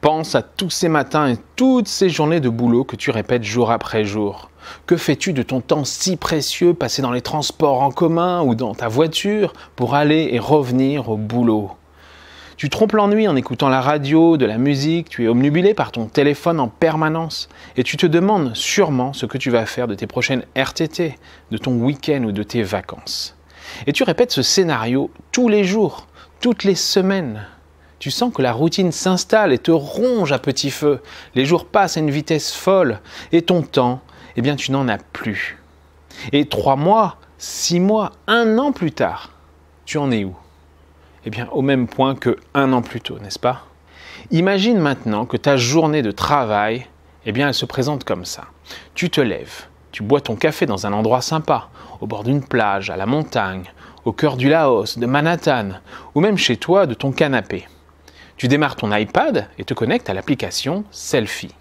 Pense à tous ces matins et toutes ces journées de boulot que tu répètes jour après jour. Que fais-tu de ton temps si précieux passé dans les transports en commun ou dans ta voiture pour aller et revenir au boulot? Tu trompes l'ennui en écoutant la radio, de la musique, tu es obnubilé par ton téléphone en permanence et tu te demandes sûrement ce que tu vas faire de tes prochaines RTT, de ton week-end ou de tes vacances. Et tu répètes ce scénario tous les jours, toutes les semaines. Tu sens que la routine s'installe et te ronge à petit feu. Les jours passent à une vitesse folle et ton temps, eh bien tu n'en as plus. Et 3 mois, 6 mois, 1 an plus tard, tu en es où? Eh bien au même point que 1 an plus tôt, n'est-ce pas? Imagine maintenant que ta journée de travail, eh bien elle se présente comme ça. Tu te lèves, tu bois ton café dans un endroit sympa, au bord d'une plage, à la montagne, au cœur du Laos, de Manhattan, ou même chez toi de ton canapé. Tu démarres ton iPad et te connectes à l'application Selfie.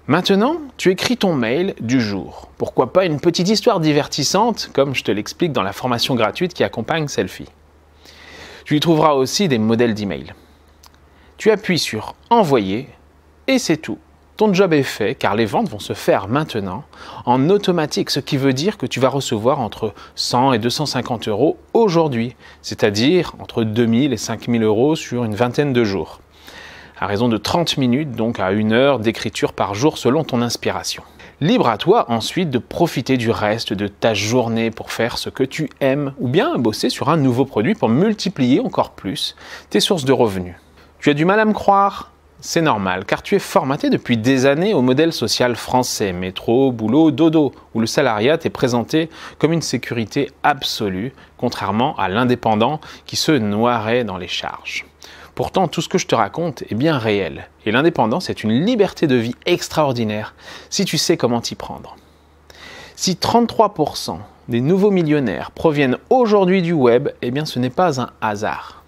Maintenant, tu écris ton mail du jour. Pourquoi pas une petite histoire divertissante, comme je te l'explique dans la formation gratuite qui accompagne Selfie. Tu y trouveras aussi des modèles d'email. Tu appuies sur « Envoyer » et c'est tout. Ton job est fait car les ventes vont se faire maintenant en automatique, ce qui veut dire que tu vas recevoir entre 100 et 250 euros aujourd'hui, c'est-à-dire entre 2000 et 5000 euros sur une vingtaine de jours, à raison de 30 minutes, donc à 1 heure d'écriture par jour selon ton inspiration. Libre à toi ensuite de profiter du reste de ta journée pour faire ce que tu aimes ou bien bosser sur un nouveau produit pour multiplier encore plus tes sources de revenus. Tu as du mal à me croire ? C'est normal, car tu es formaté depuis des années au modèle social français, métro, boulot, dodo, où le salariat t'est présenté comme une sécurité absolue, contrairement à l'indépendant qui se noierait dans les charges. Pourtant, tout ce que je te raconte est bien réel, et l'indépendance est une liberté de vie extraordinaire si tu sais comment t'y prendre. Si 33% des nouveaux millionnaires proviennent aujourd'hui du web, eh bien ce n'est pas un hasard.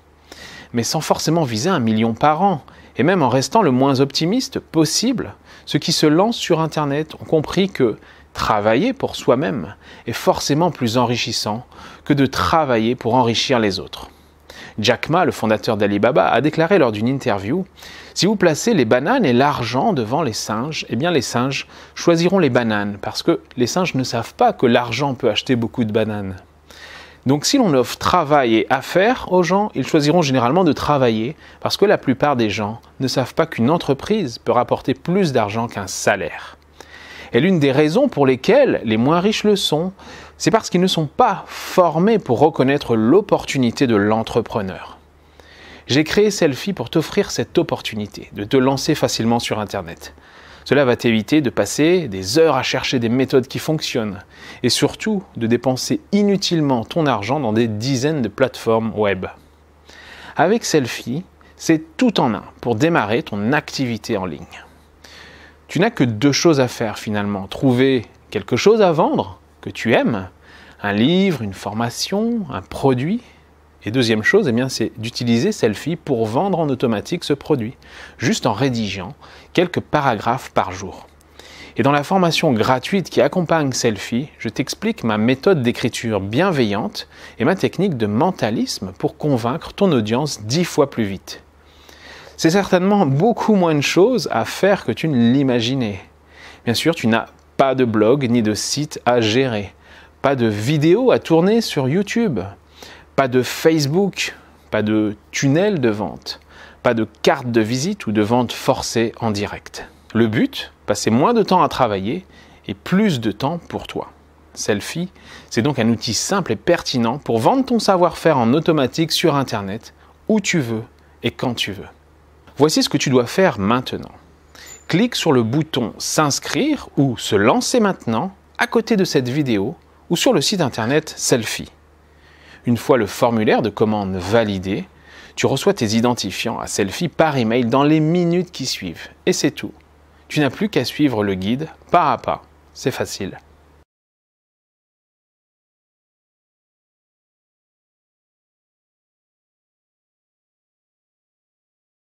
Mais sans forcément viser 1 million par an, et même en restant le moins optimiste possible, ceux qui se lancent sur Internet ont compris que travailler pour soi-même est forcément plus enrichissant que de travailler pour enrichir les autres. Jack Ma, le fondateur d'Alibaba, a déclaré lors d'une interview « Si vous placez les bananes et l'argent devant les singes, eh bien les singes choisiront les bananes parce que les singes ne savent pas que l'argent peut acheter beaucoup de bananes. » Donc si l'on offre travail et affaires aux gens, ils choisiront généralement de travailler parce que la plupart des gens ne savent pas qu'une entreprise peut rapporter plus d'argent qu'un salaire. Et l'une des raisons pour lesquelles les moins riches le sont, c'est parce qu'ils ne sont pas formés pour reconnaître l'opportunité de l'entrepreneur. J'ai créé Selfie pour t'offrir cette opportunité de te lancer facilement sur Internet. Cela va t'éviter de passer des heures à chercher des méthodes qui fonctionnent et surtout de dépenser inutilement ton argent dans des dizaines de plateformes web. Avec Selfie, c'est tout en un pour démarrer ton activité en ligne. Tu n'as que 2 choses à faire finalement. Trouver quelque chose à vendre que tu aimes, un livre, une formation, un produit. Et deuxième chose, eh bien, c'est d'utiliser Selfie pour vendre en automatique ce produit, juste en rédigeant quelques paragraphes par jour. Et dans la formation gratuite qui accompagne Selfie, je t'explique ma méthode d'écriture bienveillante et ma technique de mentalisme pour convaincre ton audience 10 fois plus vite. C'est certainement beaucoup moins de choses à faire que tu ne l'imaginais. Bien sûr, tu n'as pas de blog ni de site à gérer, pas de vidéos à tourner sur YouTube, pas de Facebook, pas de tunnel de vente, pas de carte de visite ou de vente forcée en direct. Le but, passer moins de temps à travailler et plus de temps pour toi. Selfie, c'est donc un outil simple et pertinent pour vendre ton savoir-faire en automatique sur Internet, où tu veux et quand tu veux. Voici ce que tu dois faire maintenant. Clique sur le bouton « S'inscrire » ou « Se lancer maintenant » à côté de cette vidéo ou sur le site Internet Selfie. Une fois le formulaire de commande validé, tu reçois tes identifiants à Selfie par email dans les minutes qui suivent. Et c'est tout. Tu n'as plus qu'à suivre le guide pas à pas. C'est facile.